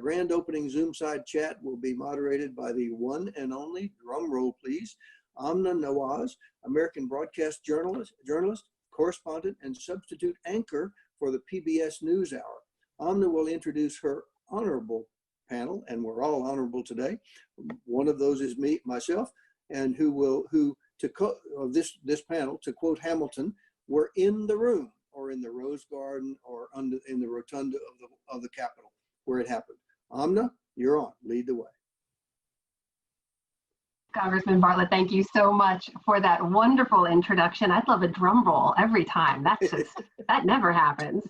grand opening Zoom side chat will be moderated by the one and only, drum roll please, Amna Nawaz, American broadcast journalist, correspondent, and substitute anchor for the PBS NewsHour. Amna will introduce her honorable panel, and we're all honorable today. One of those is myself, and this panel, to quote Hamilton, we're in the room, or in the Rose Garden, or in the rotunda of the Capitol where it happened. Amna, you're on. Lead the way. Congressman Bartlett, thank you so much for that wonderful introduction. I'd love a drum roll every time. That's just, that never happens.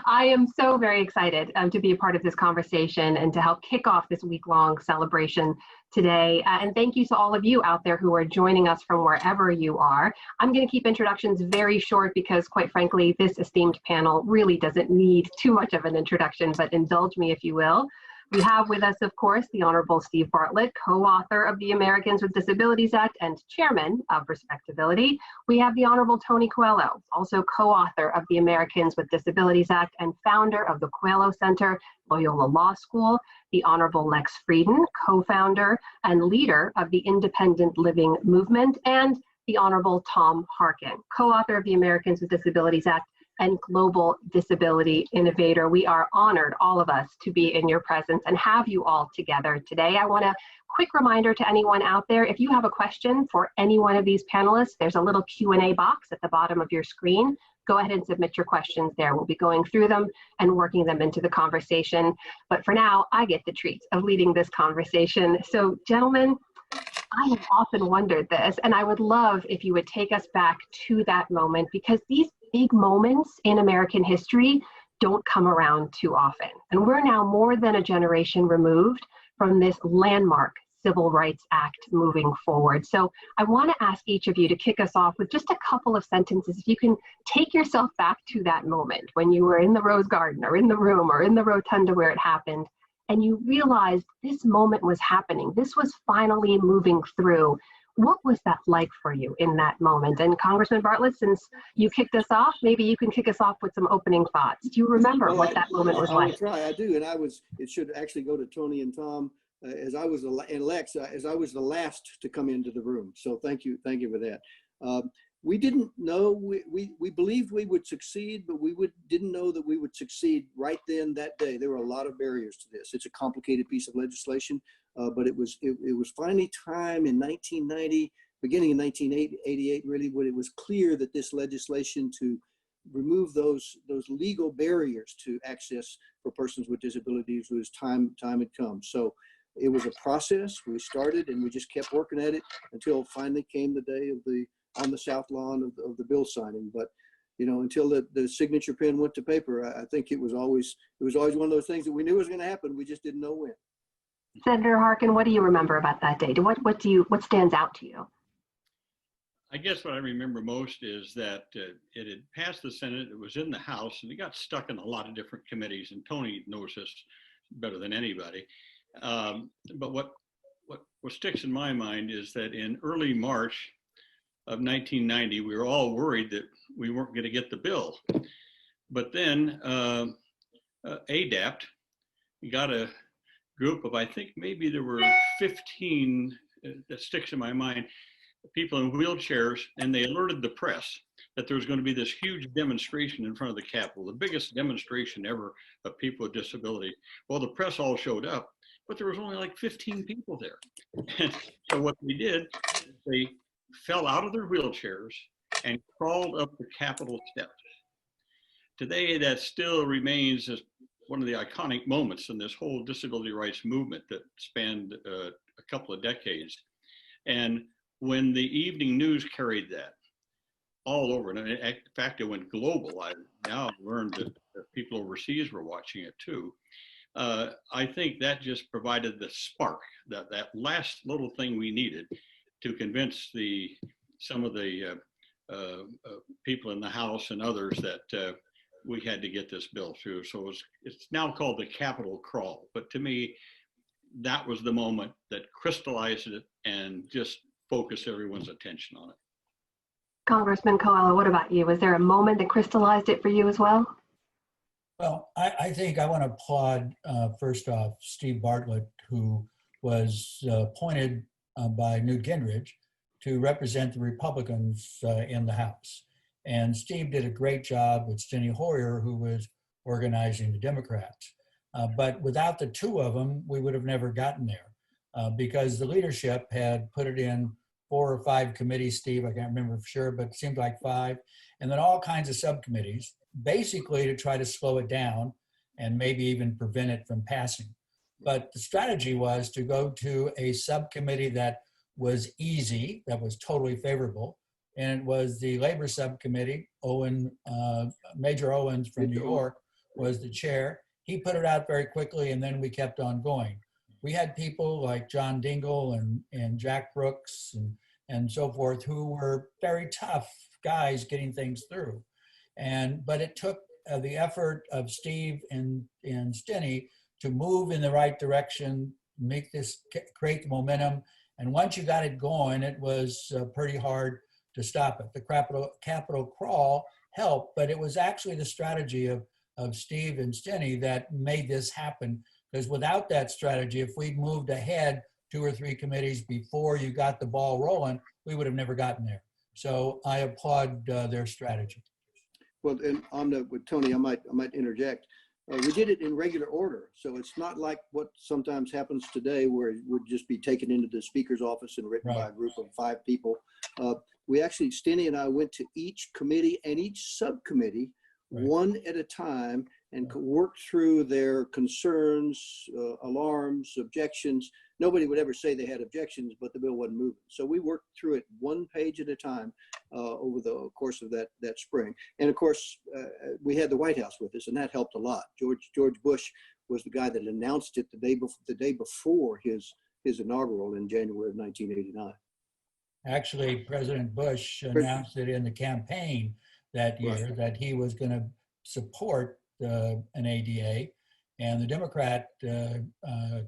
I am so very excited to be a part of this conversation and to help kick off this week-long celebration today. And thank you to all of you out there who are joining us from wherever you are. I'm going to keep introductions very short because, quite frankly, this esteemed panel really doesn't need too much of an introduction, but indulge me if you will. We have with us, of course, the Honorable Steve Bartlett, co-author of the Americans with Disabilities Act and chairman of Respectability. We have the Honorable Tony Coelho, also co-author of the Americans with Disabilities Act and founder of the Coelho Center, Loyola Law School. The Honorable Lex Frieden, co-founder and leader of the Independent Living Movement. And the Honorable Tom Harkin, co-author of the Americans with Disabilities Act and global disability innovator. We are honored, all of us, to be in your presence and have you all together today. I want a quick reminder to anyone out there, if you have a question for any one of these panelists, there's a little Q&A box at the bottom of your screen. Go ahead and submit your questions there. We'll be going through them and working them into the conversation. But for now, I get the treat of leading this conversation. So, gentlemen, I have often wondered this, and I would love if you would take us back to that moment, because these big moments in American history don't come around too often. And we're now more than a generation removed from this landmark Civil Rights Act moving forward. So I want to ask each of you to kick us off with just a couple of sentences. If you can take yourself back to that moment when you were in the Rose Garden or in the room or in the rotunda where it happened, and you realized this moment was happening, this was finally moving through. What was that like for you in that moment? And Congressman Bartlett, since you kicked us off, maybe you can kick us off with some opening thoughts. Do you remember what that moment was like? I will try. I do, and it should actually go to Tony and Tom, and Lex, as I was the last to come into the room. So thank you for that. We didn't know, we believed we would succeed, but didn't know that we would succeed right then, that day. There were a lot of barriers to this. It's a complicated piece of legislation, but it was finally time in 1990, beginning in 1988, really, when it was clear that this legislation to remove those legal barriers to access for persons with disabilities was time had come. So it was a process. We started and we just kept working at it until finally came the day on the South Lawn of the bill signing. But you know, until the signature pen went to paper, I think it was always one of those things that we knew was going to happen. We just didn't know when. Senator Harkin, what do you remember about that day? What stands out to you? I guess what I remember most is that it had passed the Senate, it was in the House, and it got stuck in a lot of different committees, and Tony knows this better than anybody. But what sticks in my mind is that in early March of 1990, we were all worried that we weren't going to get the bill. But then ADAPT got a group of, I think maybe there were 15, that sticks in my mind, people in wheelchairs, and they alerted the press that there was going to be this huge demonstration in front of the Capitol, the biggest demonstration ever of people with disability. Well, the press all showed up, but there was only like 15 people there. And so what they did, they fell out of their wheelchairs and crawled up the Capitol steps. Today, that still remains as one of the iconic moments in this whole disability rights movement that spanned a couple of decades. And when the evening news carried that all over, and in fact, it went global. I now learned that people overseas were watching it too. I think that just provided the spark, that last little thing we needed to convince some of the people in the House and others that we had to get this bill through. So it's now called the Capitol Crawl. But to me, that was the moment that crystallized it and just focused everyone's attention on it. Congressman Coelho, what about you? Was there a moment that crystallized it for you as well? Well, I think I want to applaud, first off, Steve Bartlett, who was appointed by Newt Gingrich to represent the Republicans in the House. And Steve did a great job with Steny Hoyer, who was organizing the Democrats. But without the two of them, we would have never gotten there because the leadership had put it in 4 or 5 committees, Steve, I can't remember for sure, but it seemed like 5, and then all kinds of subcommittees, basically to try to slow it down and maybe even prevent it from passing. But the strategy was to go to a subcommittee that was easy, that was totally favorable, and it was the Labor Subcommittee. Major Owens from New York was the chair. He put it out very quickly, and then we kept on going. We had people like John Dingell and Jack Brooks and so forth who were very tough guys getting things through. But it took the effort of Steve and Steny to move in the right direction, create the momentum. And once you got it going, it was pretty hard to stop it. The Capitol crawl helped, but it was actually the strategy of Steve and Steny that made this happen. Because without that strategy, if we'd moved ahead 2 or 3 committees before you got the ball rolling, we would have never gotten there. So I applaud their strategy. Well, and with Tony, I might interject. We did it in regular order, so it's not like what sometimes happens today, where it would just be taken into the speaker's office and written by a group of 5 people. We actually, Steny and I went to each committee and each subcommittee one at a time and worked through their concerns, alarms, objections. Nobody would ever say they had objections, but the bill wasn't moving. So we worked through it 1 page at a time over the course of that spring. And of course, we had the White House with us, and that helped a lot. George Bush was the guy that announced it the day before his inaugural in January of 1989. Actually, President Bush announced it in the campaign that year that he was going to support an ADA, and the Democrat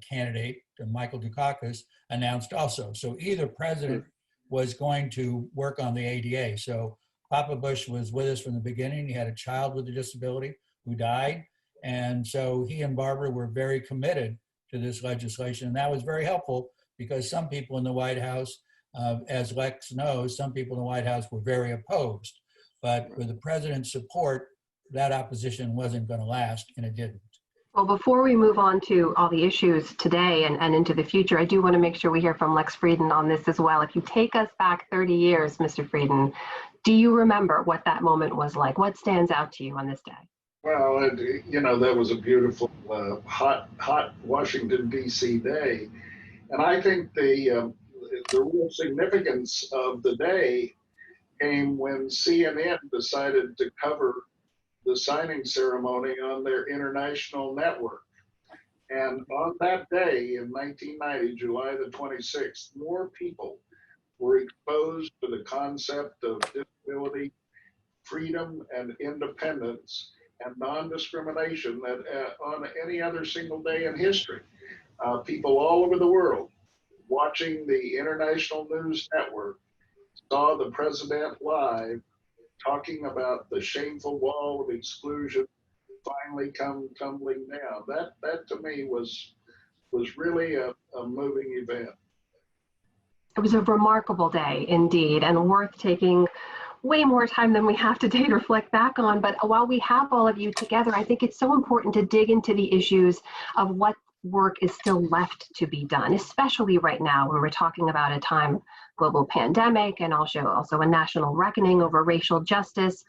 candidate, Michael Dukakis, announced also. So either president was going to work on the ADA. So Papa Bush was with us from the beginning. He had a child with a disability who died. And so he and Barbara were very committed to this legislation. And that was very helpful because some people in the White House, as Lex knows, some people in the White House were very opposed. But with the president's support, that opposition wasn't going to last, and it didn't. Well, before we move on to all the issues today and into the future, I do want to make sure we hear from Lex Frieden on this as well. If you take us back 30 years, Mr. Frieden, do you remember what that moment was like? What stands out to you on this day? Well, that was a beautiful, hot Washington, D.C. day. And I think the real significance of the day came when CNN decided to cover the signing ceremony on their international network. And on that day in 1990, July the 26th, more people were exposed to the concept of disability, freedom, and independence and non-discrimination than on any other single day in history. People all over the world watching the international news network saw the president live talking about the shameful wall of exclusion finally come tumbling down. That to me was really a moving event. It was a remarkable day indeed, and worth taking way more time than we have today to reflect back on. But while we have all of you together, I think it's so important to dig into the issues of what work is still left to be done, especially right now when we're talking about a time global pandemic and also a national reckoning over racial justice.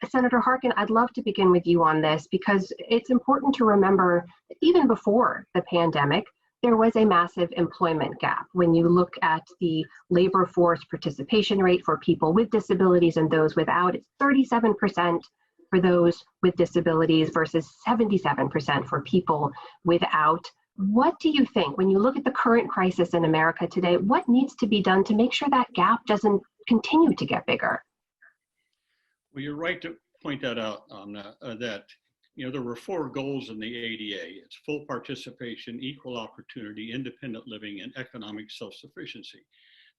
Senator Harkin, I'd love to begin with you on this because it's important to remember that even before the pandemic, there was a massive employment gap. When you look at the labor force participation rate for people with disabilities and those without, it's 37% for those with disabilities versus 77% for people without. What do you think, when you look at the current crisis in America today, what needs to be done to make sure that gap doesn't continue to get bigger? Well, you're right to point that out, Amna, that there were 4 goals in the ADA. It's full participation, equal opportunity, independent living, and economic self-sufficiency.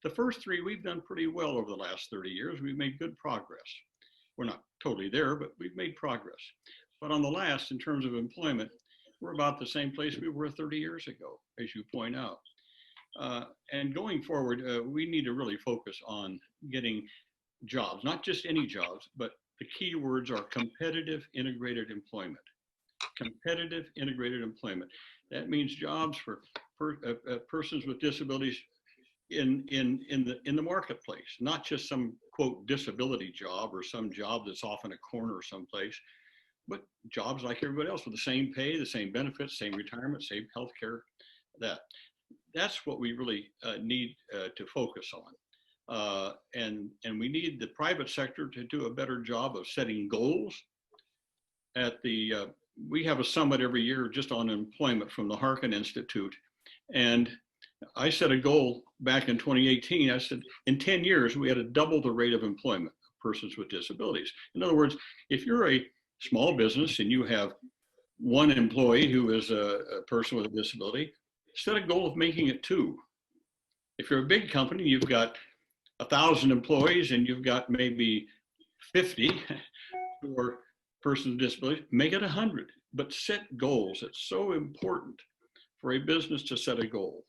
The first 3 we've done pretty well over the last 30 years. We've made good progress. We're not totally there, but we've made progress. But on the last, in terms of employment, we're about the same place we were 30 years ago, as you point out. And going forward, we need to really focus on getting jobs, not just any jobs, but the key words are competitive integrated employment. Competitive integrated employment. That means jobs for persons with disabilities in the marketplace, not just some quote disability job or some job that's off in a corner someplace, but jobs like everybody else with the same pay, the same benefits, same retirement, same health care. That's what we really need to focus on. And we need the private sector to do a better job of setting goals. We have a summit every year just on employment from the Harkin Institute. And I set a goal back in 2018. I said, in 10 years, we had to double the rate of employment of persons with disabilities. In other words, if you're a small business and you have one employee who is a person with a disability, set a goal of making it 2. If you're a big company, you've got 1,000 employees and you've got maybe 50 who are persons with disabilities, make it 100, but set goals. It's so important for a business to set a goal.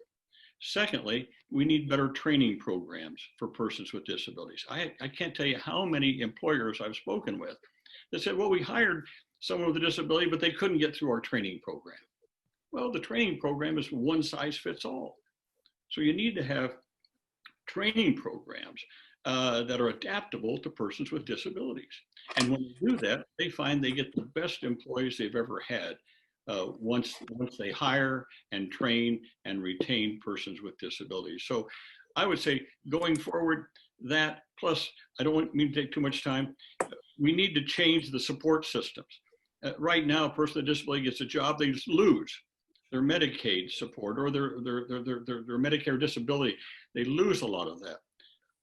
Secondly, we need better training programs for persons with disabilities. I can't tell you how many employers I've spoken with that said, well, we hired someone with a disability, but they couldn't get through our training program. Well, the training program is one size fits all. So you need to have training programs that are adaptable to persons with disabilities. And when they do that, they find they get the best employees they've ever had once they hire and train and retain persons with disabilities. So I would say going forward, that plus, I don't mean to take too much time, we need to change the support systems. Right now, a person with a disability gets a job, they just lose their Medicaid support or their Medicare disability. They lose a lot of that.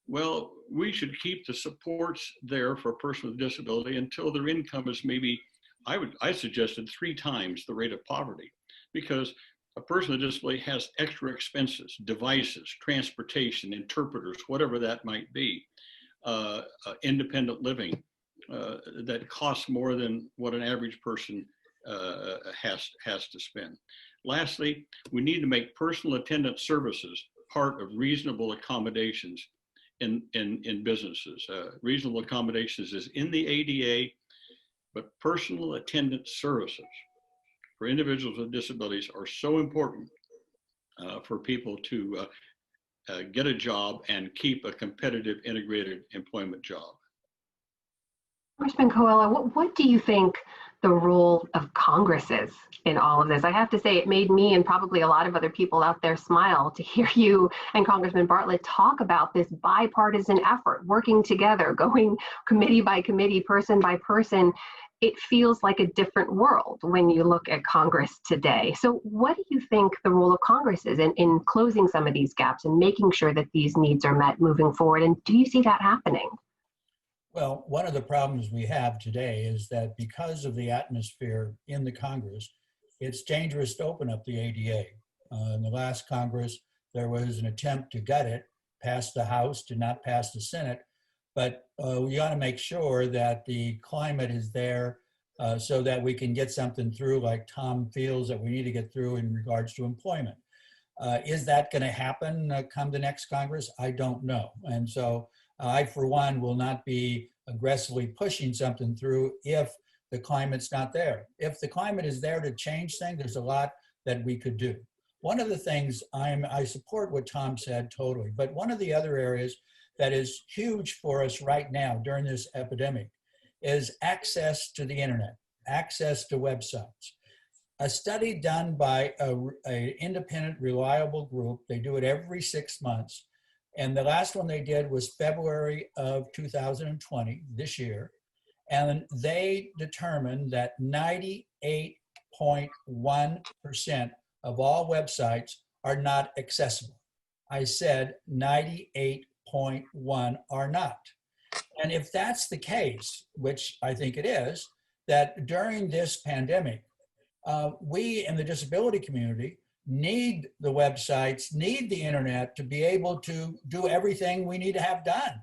Well, we should keep the supports there for a person with a disability until their income is maybe, I suggested 3 times the rate of poverty, because a person with a disability has extra expenses, devices, transportation, interpreters, whatever that might be, independent living that costs more than what an average person has to spend. Lastly, we need to make personal attendant services part of reasonable accommodations in businesses. Reasonable accommodations is in the ADA, but personal attendant services for individuals with disabilities are so important for people to get a job and keep a competitive integrated employment job. Congressman Coelho, what do you think the role of Congress is in all of this? I have to say, it made me and probably a lot of other people out there smile to hear you and Congressman Bartlett talk about this bipartisan effort, working together, going committee by committee, person by person. It feels like a different world when you look at Congress today. So what do you think the role of Congress is in closing some of these gaps and making sure that these needs are met moving forward? And do you see that happening? Well, one of the problems we have today is that because of the atmosphere in the Congress, it's dangerous to open up the ADA. In the last Congress, there was an attempt to gut it, pass the House, did not pass the Senate, but we ought to make sure that the climate is there so that we can get something through like Tom feels that we need to get through in regards to employment. Is that going to happen come the next Congress? I don't know. And so I, for one, will not be aggressively pushing something through if the climate's not there. If the climate is there to change things, there's a lot that we could do. One of the things I support what Tom said totally, but one of the other areas that is huge for us right now during this epidemic is access to the internet, access to websites. A study done by an independent, reliable group, they do it every 6 months, and the last one they did was February of 2020, this year, and they determined that 98.1% of all websites are not accessible. I said 98.1 are not. And if that's the case, which I think it is, that during this pandemic, we in the disability community need the websites, need the internet to be able to do everything we need to have done.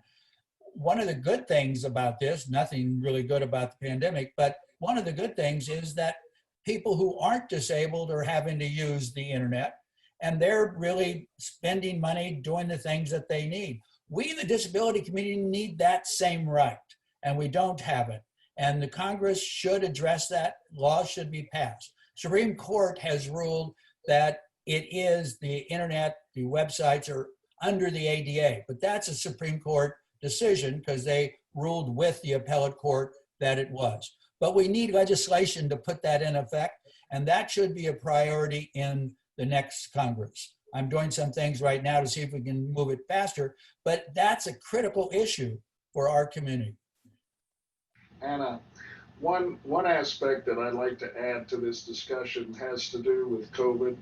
One of the good things about this, nothing really good about the pandemic, but one of the good things is that people who aren't disabled are having to use the internet, and they're really spending money doing the things that they need. We, the disability community, need that same right, and we don't have it. And the Congress should address that. Laws should be passed. Supreme Court has ruled that it is the internet, the websites are under the ADA, but that's a Supreme Court decision because they ruled with the appellate court that it was. But we need legislation to put that in effect, and that should be a priority in the next Congress. I'm doing some things right now to see if we can move it faster, but that's a critical issue for our community. Anna, one aspect that I'd like to add to this discussion has to do with COVID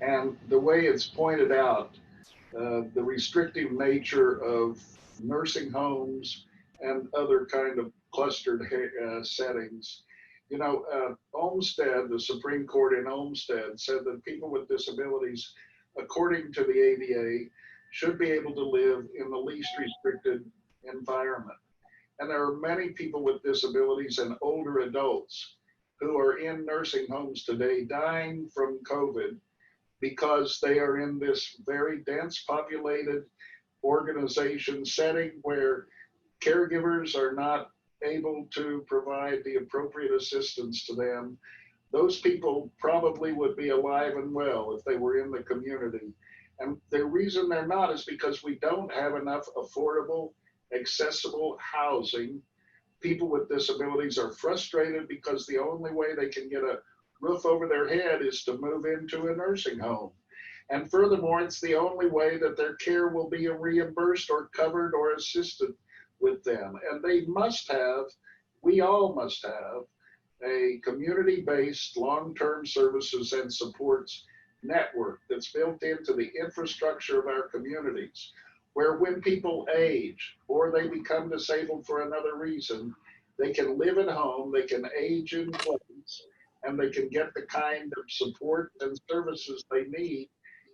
and the way it's pointed out, the restrictive nature of nursing homes and other kind of clustered settings. You know, Olmstead, the Supreme Court in Olmstead said that people with disabilities, according to the ADA, should be able to live in the least restricted environment. And there are many people with disabilities and older adults who are in nursing homes today dying from COVID because they are in this very dense populated organization setting where caregivers are not able to provide the appropriate assistance to them. Those people probably would be alive and well if they were in the community. And the reason they're not is because we don't have enough affordable, accessible housing. People with disabilities are frustrated because the only way they can get a roof over their head is to move into a nursing home. And furthermore, it's the only way that their care will be reimbursed or covered or assisted with them. And they must have, we all must have, a community-based long-term services and supports network that's built into the infrastructure of our communities, where when people age or they become disabled for another reason, they can live at home, they can age in place, and they can get the kind of support and services they need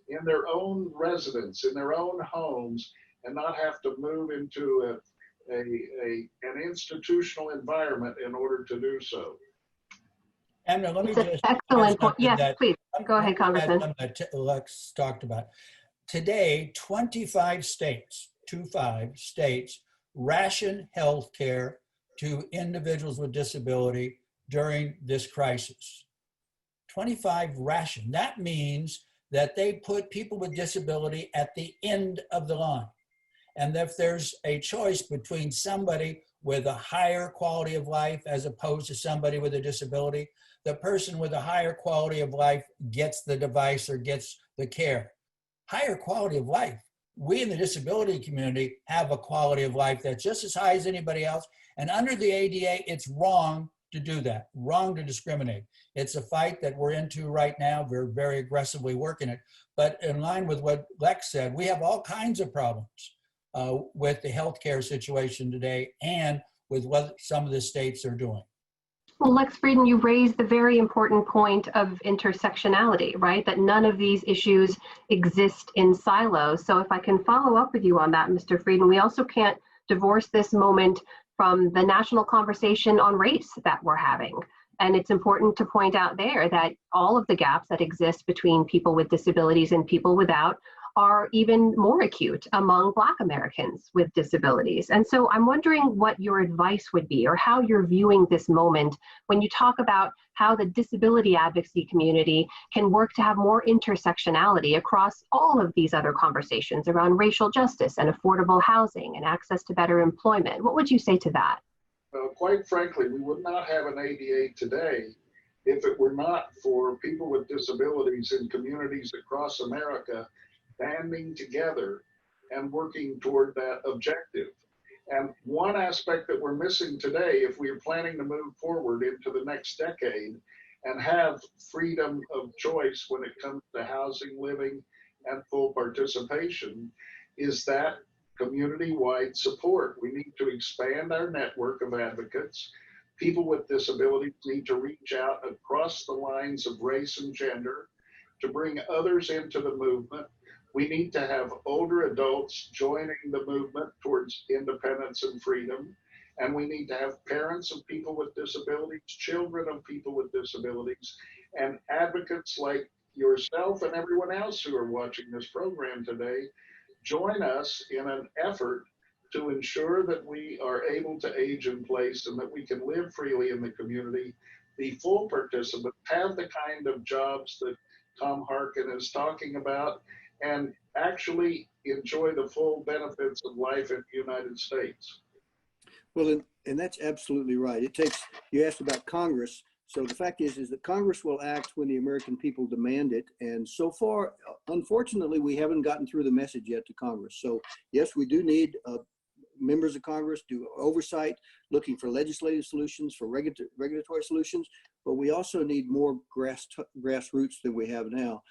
in their own residence, in their own homes, and not have to move into an institutional environment in order to do so. Amna, let me It's an just excellent point. Yes, that, please. Go ahead, Congressman. That Lex talked about. Today, 25 states, 25 states, ration health care to individuals with disability during this crisis. 25 ration. That means that they put people with disability at the end of the line. And if there's a choice between somebody with a higher quality of life as opposed to somebody with a disability, the person with a higher quality of life gets the device or gets the care. Higher quality of life. We in the disability community have a quality of life that's just as high as anybody else. And under the ADA, it's wrong to do that, wrong to discriminate. It's a fight that we're into right now. We're very aggressively working it. But in line with what Lex said, we have all kinds of problems with the healthcare situation today and with what some of the states are doing. Well, Lex Frieden, you raised the very important point of intersectionality, right? That none of these issues exist in silos. So if I can follow up with you on that, Mr. Frieden, we also can't divorce this moment from the national conversation on race that we're having. And it's important to point out there that all of the gaps that exist between people with disabilities and people without are even more acute among Black Americans with disabilities. And so I'm wondering what your advice would be or how you're viewing this moment when you talk about how the disability advocacy community can work to have more intersectionality across all of these other conversations around racial justice and affordable housing and access to better employment. What would you say to that? Quite frankly, we would not have an ADA today if it were not for people with disabilities in communities across America banding together and working toward that objective. And one aspect that we're missing today, if we are planning to move forward into the next decade and have freedom of choice when it comes to housing, living, and full participation, is that community-wide support. We need to expand our network of advocates. People with disabilities need to reach out across the lines of race and gender to bring others into the movement. We need to have older adults joining the movement towards independence and freedom. And we need to have parents of people with disabilities, children of people with disabilities, and advocates like yourself and everyone else who are watching this program today join us in an effort to ensure that we are able to age in place and that we can live freely in the community, be full participants, have the kind of jobs that Tom Harkin is talking about, and actually enjoy the full benefits of life in the United States. Well, and that's absolutely right. It takes, you asked about Congress. So the fact is that Congress will act when the American people demand it. And so far, unfortunately, we haven't gotten through the message yet to Congress. So yes, we do need members of Congress do oversight, looking for legislative solutions, for regulatory solutions, but we also need more grassroots than we have now.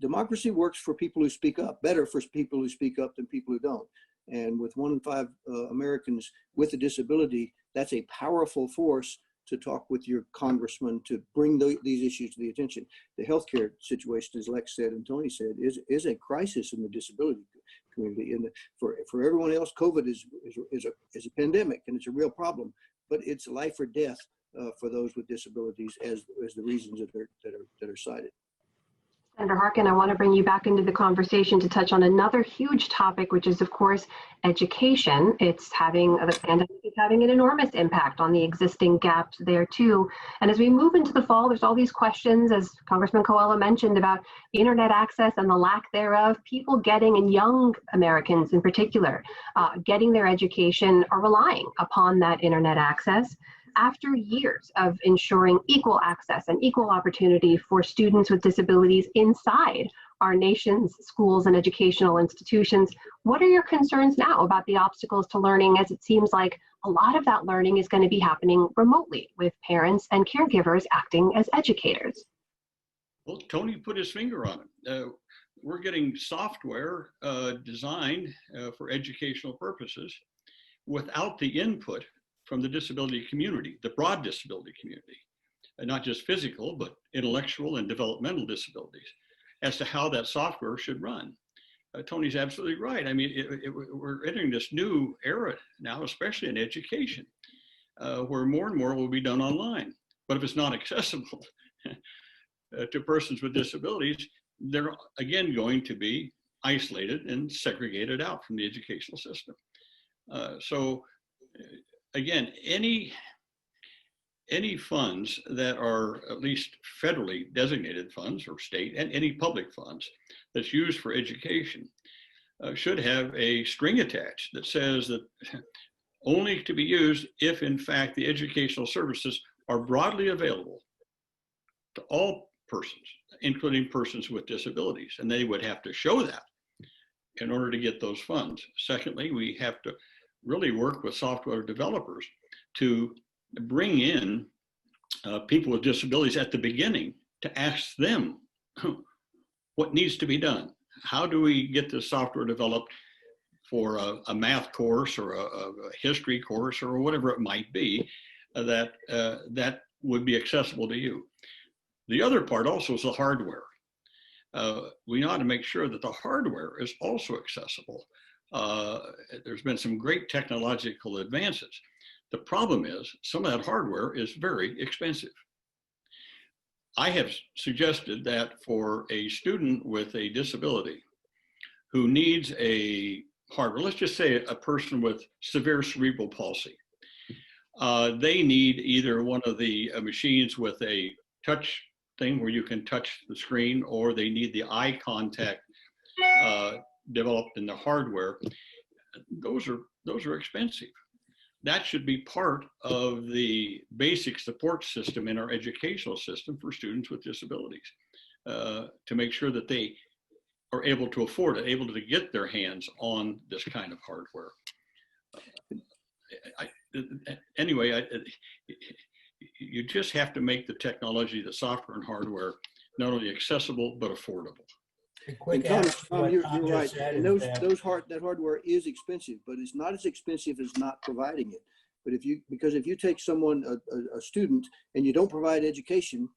Democracy works for people who speak up, better for people who speak up than people who don't. And with 1 in 5 Americans with a disability, that's a powerful force to talk with your congressman to bring these issues to the attention. The healthcare situation, as Lex said and Tony said, is a crisis in the disability community. And for everyone else, COVID is a pandemic, and it's a real problem. But it's life or death for those with disabilities, as the reasons that are cited. Senator Harkin, I want to bring you back into the conversation to touch on another huge topic, which is, of course, education. The pandemic is having an enormous impact on the existing gaps there, too. And as we move into the fall, there's all these questions, as Congressman Coelho mentioned, about internet access and the lack thereof. People getting, and young Americans in particular, getting their education are relying upon that internet access. After years of ensuring equal access and equal opportunity for students with disabilities inside our nation's schools and educational institutions, what are your concerns now about the obstacles to learning, as it seems like a lot of that learning is going to be happening remotely with parents and caregivers acting as educators? Well, Tony put his finger on it. We're getting software designed for educational purposes without the input from the disability community, the broad disability community, and not just physical, but intellectual and developmental disabilities, as to how that software should run. Tony's absolutely right. I mean, we're entering this new era now, especially in education, where more and more will be done online. But if it's not accessible to persons with disabilities, they're again going to be isolated and segregated out from the educational system. Again, any funds that are at least federally designated funds, or state, and any public funds that's used for education should have a string attached that says that only to be used if, in fact, the educational services are broadly available to all persons, including persons with disabilities. And they would have to show that in order to get those funds. Secondly, we have to really work with software developers to bring in people with disabilities at the beginning to ask them what needs to be done. How do we get the software developed for a math course or a history course or whatever it might be that would be accessible to you? The other part also is the hardware. We ought to make sure that the hardware is also accessible. There's been some great technological advances. The problem is some of that hardware is very expensive. I have suggested that for a student with a disability who needs a hardware, let's just say a person with severe cerebral palsy, they need either one of the machines with a touch thing where you can touch the screen, or they need the eye contact developed in the hardware. Those are expensive. That should be part of the basic support system in our educational system for students with disabilities, to make sure that they are able to afford it, able to get their hands on this kind of hardware. You just have to make the technology, the software and hardware, not only accessible, but affordable. And Tom, you're right. And that hardware is expensive, but it's not as expensive as not providing it. But if you take someone, a student, and you don't provide education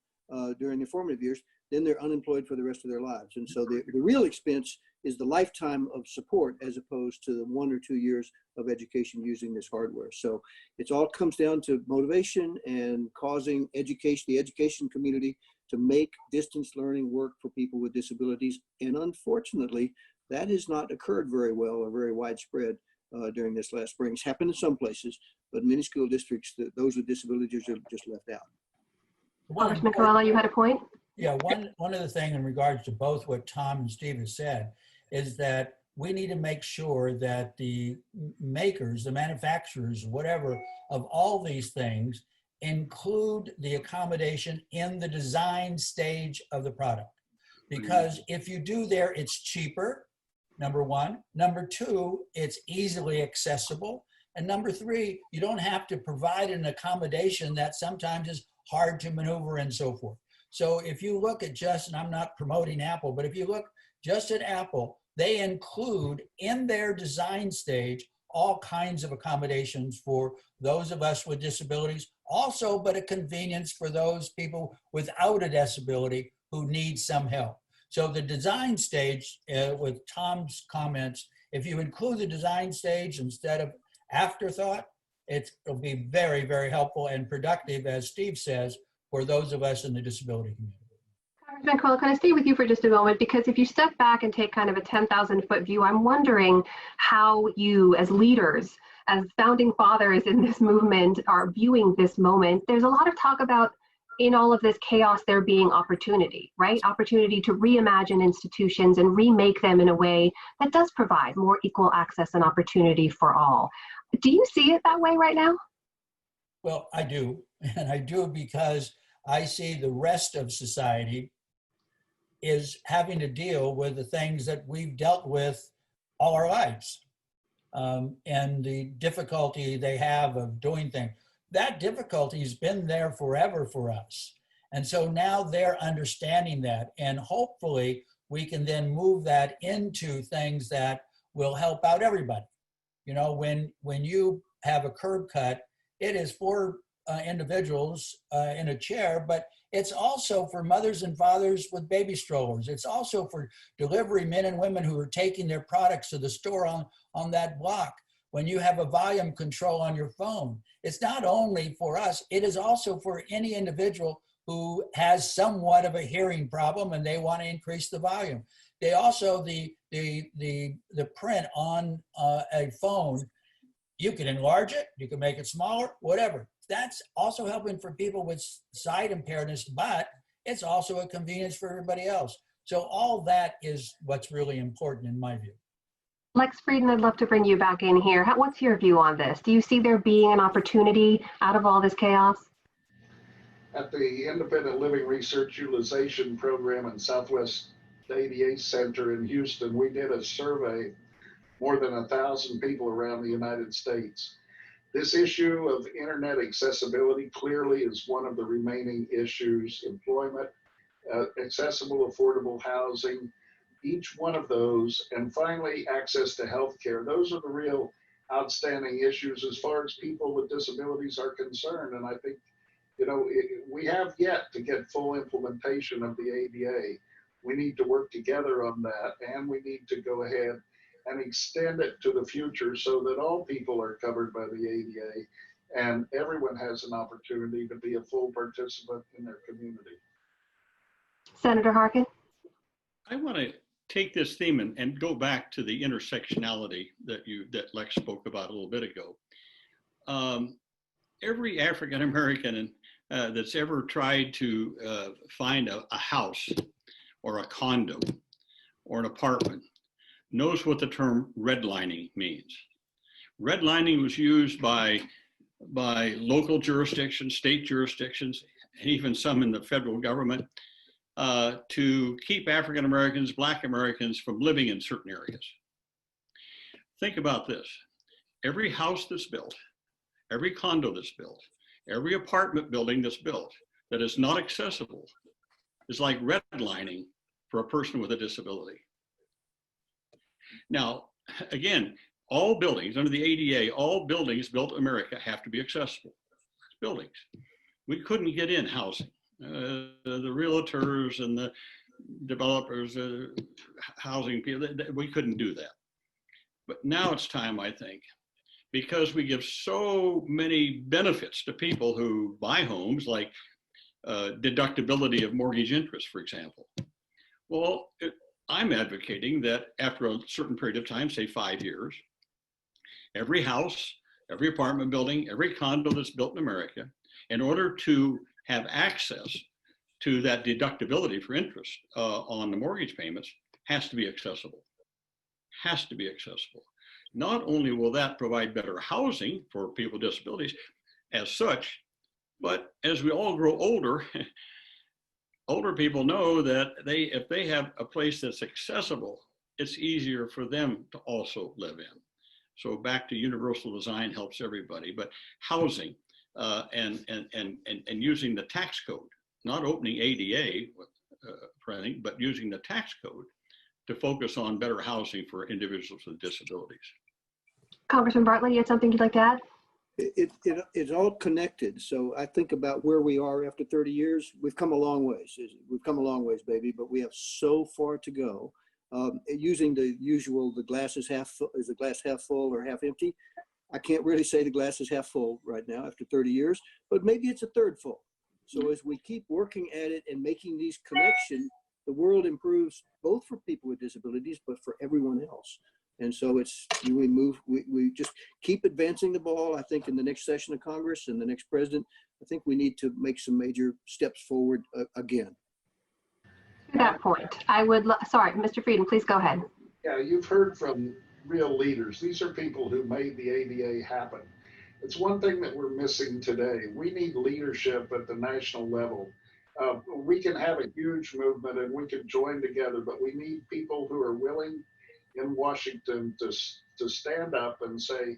during their formative years, then they're unemployed for the rest of their lives. And so the real expense is the lifetime of support as opposed to the 1 or 2 years of education using this hardware. So it all comes down to motivation and causing education, the education community, to make distance learning work for people with disabilities. And unfortunately, that has not occurred very well or very widespread during this last spring. It's happened in some places, but many school districts, those with disabilities are just left out. Congressman Coelho, you had a point? Yeah, one of the things in regards to both what Tom and Steve have said is that we need to make sure that the makers, the manufacturers, whatever, of all these things include the accommodation in the design stage of the product. Because if you do there, it's cheaper, number one. Number two, it's easily accessible. And number three, you don't have to provide an accommodation that sometimes is hard to maneuver and so forth. So if you look at just, and I'm not promoting Apple, but if you look just at Apple, they include in their design stage all kinds of accommodations for those of us with disabilities, also, but a convenience for those people without a disability who need some help. So the design stage, with Tom's comments, if you include the design stage instead of afterthought, it'll be very, very helpful and productive, as Steve says, for those of us in the disability community. Congressman Coelho, can I stay with you for just a moment? Because if you step back and take kind of a 10,000-foot view, I'm wondering how you, as leaders, as founding fathers in this movement, are viewing this moment. There's a lot of talk about, in all of this chaos, there being opportunity, right? Opportunity to reimagine institutions and remake them in a way that does provide more equal access and opportunity for all. Do you see it that way right now? Well, I do, and I do because I see the rest of society is having to deal with the things that we've dealt with all our lives, and the difficulty they have of doing things. That difficulty has been there forever for us. And so now they're understanding that, and hopefully we can then move that into things that will help out everybody. You know, when you have a curb cut, it is for individuals in a chair, but it's also for mothers and fathers with baby strollers. It's also for delivery men and women who are taking their products to the store on that block. When you have a volume control on your phone, it's not only for us, it is also for any individual who has somewhat of a hearing problem and they want to increase the volume. They also, the print on a phone, you can enlarge it, you can make it smaller, whatever. That's also helping for people with sight impairments, but it's also a convenience for everybody else. So all that is what's really important in my view. Lex Frieden, I'd love to bring you back in here. What's your view on this? Do you see there being an opportunity out of all this chaos? At the Independent Living Research Utilization Program in Southwest ADA Center in Houston, we did a survey, more than 1,000 people around the United States. This issue of internet accessibility clearly is one of the remaining issues. Employment, accessible, affordable housing, each one of those, and finally, access to healthcare. Those are the real outstanding issues as far as people with disabilities are concerned. And I think, you know, we have yet to get full implementation of the ADA. We need to work together on that, and we need to go ahead and extend it to the future so that all people are covered by the ADA and everyone has an opportunity to be a full participant in their community. Senator Harkin? I want to take this theme and go back to the intersectionality that Lex spoke about a little bit ago. Every African American that's ever tried to find a house or a condo or an apartment knows what the term redlining means. Redlining was used by local jurisdictions, state jurisdictions, and even some in the federal government to keep African Americans, Black Americans from living in certain areas. Think about this. Every house that's built, every condo that's built, every apartment building that's built that is not accessible is like redlining for a person with a disability. Now, again, all buildings under the ADA, all buildings built in America have to be accessible. It's buildings. We couldn't get in housing. The realtors and the developers, housing people, we couldn't do that. But now it's time, I think, because we give so many benefits to people who buy homes, like deductibility of mortgage interest, for example. Well, I'm advocating that after a certain period of time, say 5 years, every house, every apartment building, every condo that's built in America, in order to have access to that deductibility for interest on the mortgage payments, has to be accessible. Has to be accessible. Not only will that provide better housing for people with disabilities as such, but as we all grow older, older people know that if they have a place that's accessible, it's easier for them to also live in. So back to universal design helps everybody, but housing and using the tax code, not opening ADA for anything, but using the tax code to focus on better housing for individuals with disabilities. Congressman Bartlett, you had something you'd like to add? It's all connected. So I think about where we are after 30 years. We've come a long ways. We've come a long ways, baby, but we have so far to go. Using the usual, the glass is half full, is the glass half full or half empty? I can't really say the glass is half full right now after 30 years, but maybe it's a third full. So as we keep working at it and making these connections, the world improves both for people with disabilities, but for everyone else. And so we just keep advancing the ball. I think in the next session of Congress and the next president, I think we need to make some major steps forward again. To that point, sorry, Mr. Frieden, please go ahead. Yeah, you've heard from real leaders. These are people who made the ADA happen. It's one thing that we're missing today. We need leadership at the national level. We can have a huge movement and we can join together, but we need people who are willing in Washington to stand up and say,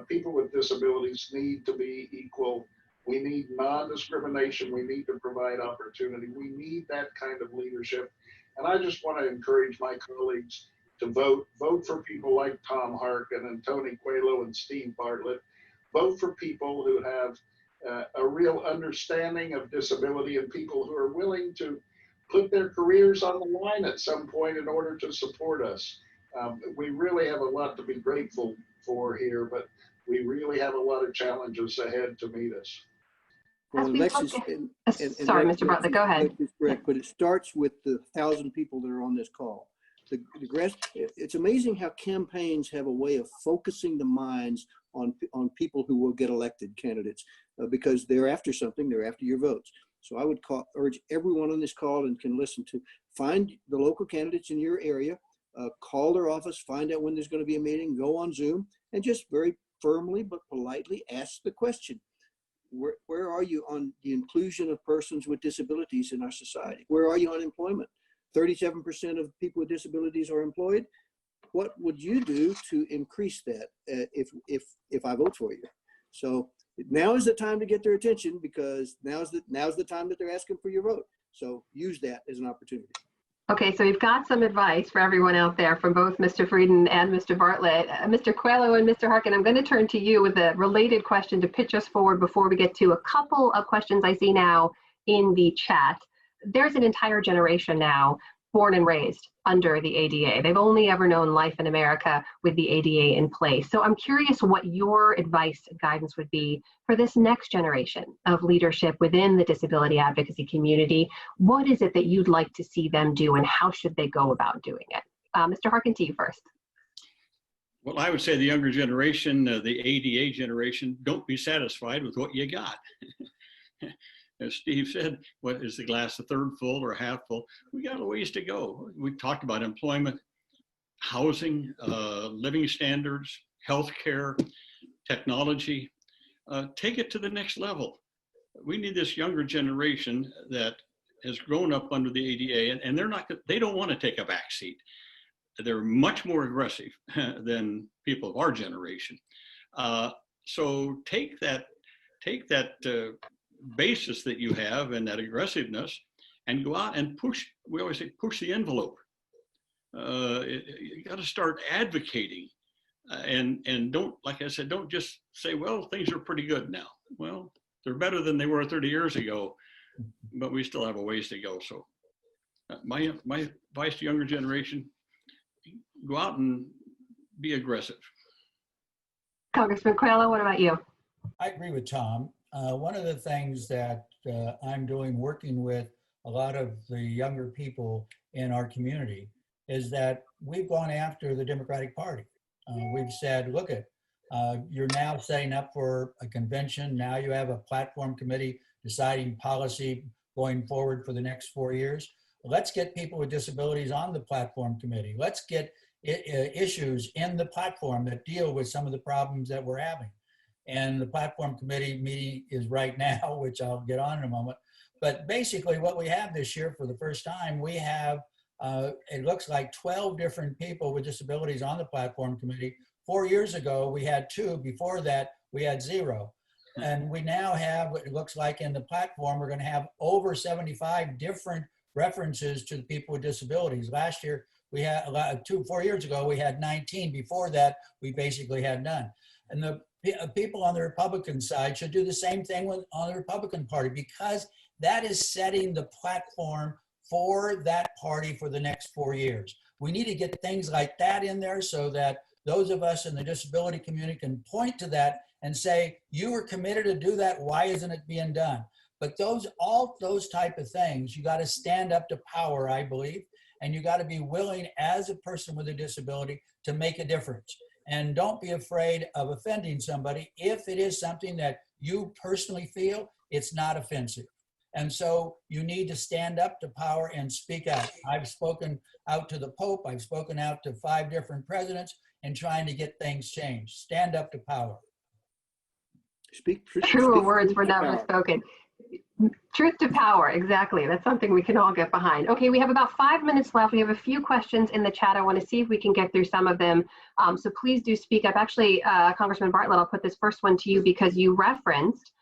people with disabilities need to be equal. We need non-discrimination. We need to provide opportunity. We need that kind of leadership. And I just want to encourage my colleagues to vote for people like Tom Harkin and Tony Coelho and Steve Bartlett. Vote for people who have a real understanding of disability and people who are willing to put their careers on the line at some point in order to support us. We really have a lot to be grateful for here, but we really have a lot of challenges ahead to meet us. Well, Alexis, sorry, Mr. Bartlett, go ahead. Is correct, but it starts with the 1,000 people that are on this call. It's amazing how campaigns have a way of focusing the minds on people who will get elected candidates because they're after something, they're after your votes. So I would urge everyone on this call and can listen to find the local candidates in your area, call their office, find out when there's going to be a meeting, go on Zoom, and just very firmly but politely ask the question. Where are you on the inclusion of persons with disabilities in our society? Where are you on employment? 37% of people with disabilities are employed. What would you do to increase that if I vote for you? So now is the time to get their attention because now's the time that they're asking for your vote. So use that as an opportunity. Okay, so we've got some advice for everyone out there from both Mr. Frieden and Mr. Bartlett. Mr. Coelho and Mr. Harkin, I'm going to turn to you with a related question to pitch us forward before we get to a couple of questions I see now in the chat. There's an entire generation now born and raised under the ADA. They've only ever known life in America with the ADA in place. So I'm curious what your advice and guidance would be for this next generation of leadership within the disability advocacy community. What is it that you'd like to see them do and how should they go about doing it? Mr. Harkin, to you first. Well, I would say the younger generation, the ADA generation, don't be satisfied with what you got. As Steve said, what is the glass a third full or half full? We got a ways to go. We talked about employment, housing, living standards, healthcare, technology. Take it to the next level. We need this younger generation that has grown up under the ADA, and they don't want to take a back seat. They're much more aggressive than people of our generation. So take that basis that you have and that aggressiveness and go out and push. We always say push the envelope. You got to start advocating and don't, like I said, don't just say, well, things are pretty good now. Well, they're better than they were 30 years ago, but we still have a ways to go. So my advice to younger generation, go out and be aggressive. Congressman Coelho, what about you? I agree with Tom. One of the things that I'm doing, working with a lot of the younger people in our community, is that we've gone after the Democratic Party. We've said, look, you're now setting up for a convention. Now you have a platform committee deciding policy going forward for the next 4 years. Let's get people with disabilities on the platform committee. Let's get issues in the platform that deal with some of the problems that we're having. And the platform committee meeting is right now, which I'll get on in a moment. But basically what we have this year for the first time, we have, it looks like 12 different people with disabilities on the platform committee. 4 years ago, we had 2. Before that, we had 0. And we now have what it looks like in the platform, we're going to have over 75 different references to the people with disabilities. Last year, we had 4 years ago, we had 19. Before that, we basically had none. And the people on the Republican side should do the same thing on the Republican Party, because that is setting the platform for that party for the next 4 years. We need to get things like that in there so that those of us in the disability community can point to that and say, you were committed to do that, why isn't it being done? But all those type of things, you got to stand up to power, I believe, and you got to be willing as a person with a disability to make a difference. And don't be afraid of offending somebody if it is something that you personally feel it's not offensive. And so you need to stand up to power and speak out. I've spoken out to the Pope. I've spoken out to 5 different presidents and trying to get things changed. Stand up to power. Truer words were never spoken. Truth to power, exactly. That's something we can all get behind. Okay, we have about 5 minutes left. We have a few questions in the chat. I want to see if we can get through some of them. So please do speak up. Actually, Congressman Bartlett, I'll put this first one to you because you referenced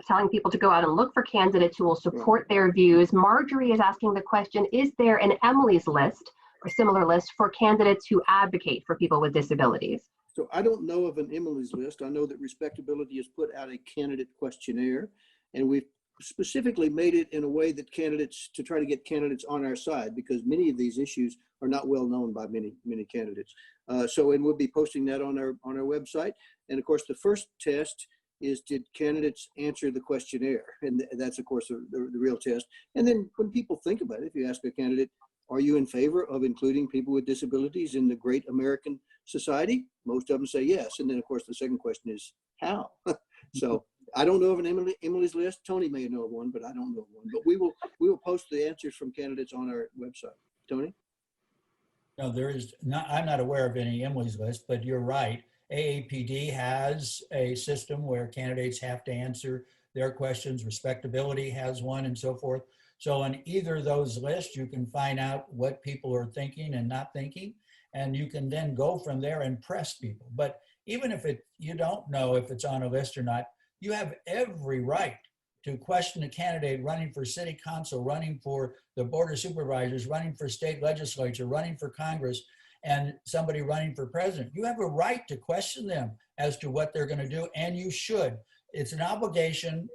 telling people to go out and look for candidates who will support their views. Marjorie is asking the question, is there an Emily's list or similar list for candidates who advocate for people with disabilities? So I don't know of an Emily's list. I know that Respectability has put out a candidate questionnaire, and we've specifically made it in a way that to try to get candidates on our side, because many of these issues are not well known by many candidates. And we'll be posting that on our website. And of course, the first test is, did candidates answer the questionnaire? And that's of course the real test. And then when people think about it, if you ask a candidate, are you in favor of including people with disabilities in the great American society? Most of them say yes. And then of course the second question is how? So I don't know of an Emily's list. Tony may know of one, but I don't know of one. But we will post the answers from candidates on our website. Tony? No, there is not. I'm not aware of any Emily's list, but you're right. AAPD has a system where candidates have to answer their questions. Respectability has one, and so forth. So on either of those lists, you can find out what people are thinking and not thinking, and you can then go from there and press people. But even if you don't know if it's on a list or not, you have every right to question a candidate running for city council, running for the board of supervisors, running for state legislature, running for Congress, and somebody running for president. You have a right to question them as to what they're going to do, and you should. It's an obligation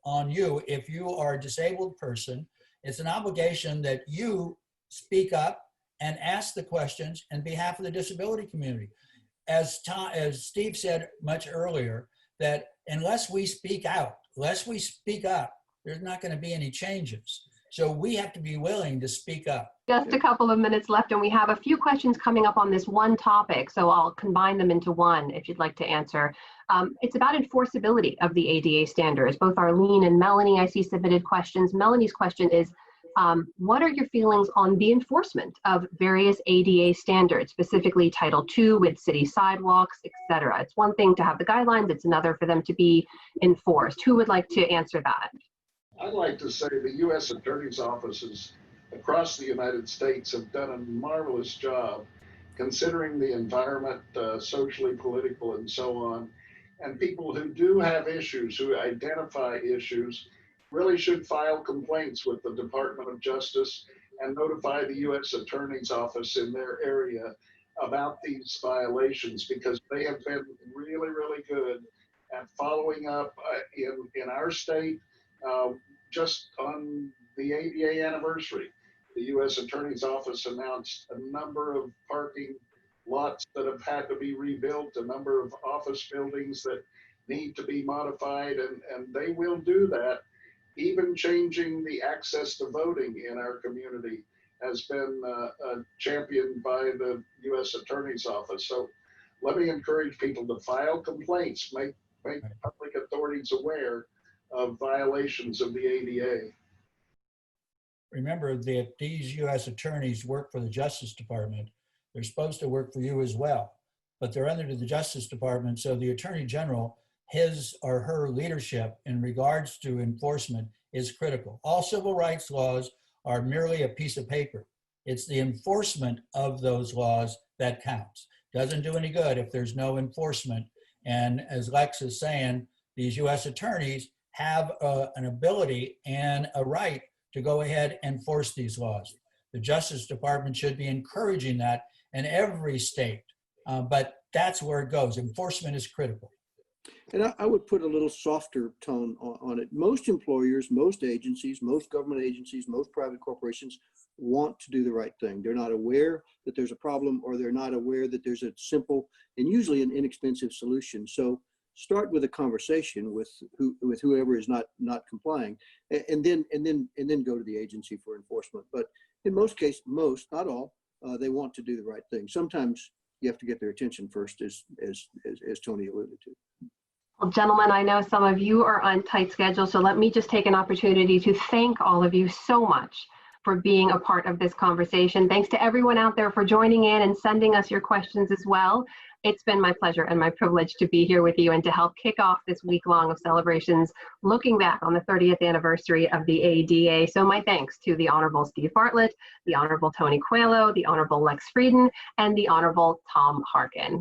on you. If you are a disabled person, it's an obligation that you speak up and ask the questions on behalf of the disability community. As Steve said much earlier, that unless we speak out, unless we speak up, there's not going to be any changes. So we have to be willing to speak up. Just a couple of minutes left, and we have a few questions coming up on this one topic, so I'll combine them into one if you'd like to answer. It's about enforceability of the ADA standards. Both Arlene and Melanie, I see, submitted questions. Melanie's question is, what are your feelings on the enforcement of various ADA standards, specifically Title II with city sidewalks, etc.? It's one thing to have the guidelines, it's another for them to be enforced. Who would like to answer that? I'd like to say the U.S. Attorney's offices across the United States have done a marvelous job considering the environment, socially, political, and so on. And people who do have issues, who identify issues, really should file complaints with the Department of Justice and notify the U.S. Attorney's Office in their area about these violations, because they have been really, really good at following up. In our state, just on the ADA anniversary, the U.S. Attorney's Office announced a number of parking lots that have had to be rebuilt, a number of office buildings that need to be modified, and they will do that. Even changing the access to voting in our community has been championed by the U.S. Attorney's Office. So let me encourage people to file complaints, make public authorities aware of violations of the ADA. Remember that these U.S. attorneys work for the Justice Department. They're supposed to work for you as well, but they're under the Justice Department. So the Attorney General, his or her leadership in regards to enforcement is critical. All civil rights laws are merely a piece of paper. It's the enforcement of those laws that counts. Doesn't do any good if there's no enforcement. And as Lex is saying, these U.S. attorneys have an ability and a right to go ahead and enforce these laws. The Justice Department should be encouraging that in every state, but that's where it goes. Enforcement is critical. And I would put a little softer tone on it. Most employers, most agencies, most government agencies, most private corporations want to do the right thing. They're not aware that there's a problem, or they're not aware that there's a simple and usually an inexpensive solution. So start with a conversation with whoever is not complying, and then go to the agency for enforcement. But in most cases, not all, they want to do the right thing. Sometimes you have to get their attention first, as Tony alluded to. Well, gentlemen, I know some of you are on tight schedules, so let me just take an opportunity to thank all of you so much for being a part of this conversation. Thanks to everyone out there for joining in and sending us your questions as well. It's been my pleasure and my privilege to be here with you and to help kick off this week-long of celebrations, looking back on the 30th anniversary of the ADA. So my thanks to the Honorable Steve Bartlett, the Honorable Tony Coelho, the Honorable Lex Frieden, and the Honorable Tom Harkin.